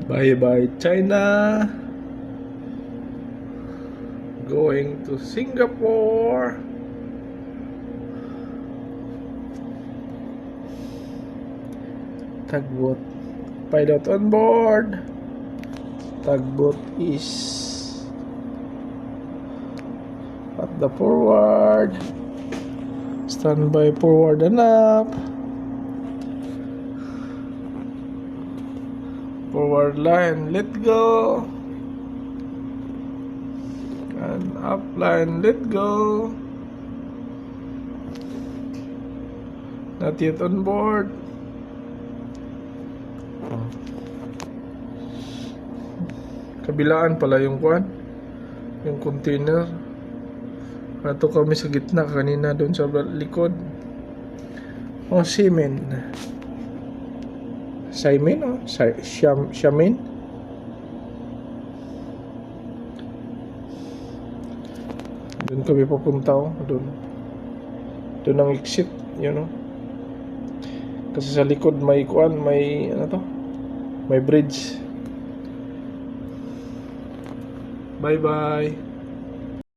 Bye bye China. Going to Singapore. Tugboat. Pilot on board. Tugboat is at the forward. Standby forward and up. Forward line, let go. And up line, let go. Not yet on board. Kabilaan pala yung kwan, yung container. Ato kami sa gitna kanina doon sa likod. Oh, seamen. Simon, oh, Shamin. Doon kami papunta, oh, doon. Doon ang exit, yun, oh. Kasi sa likod may kuan, may ano to? May bridge. Bye bye.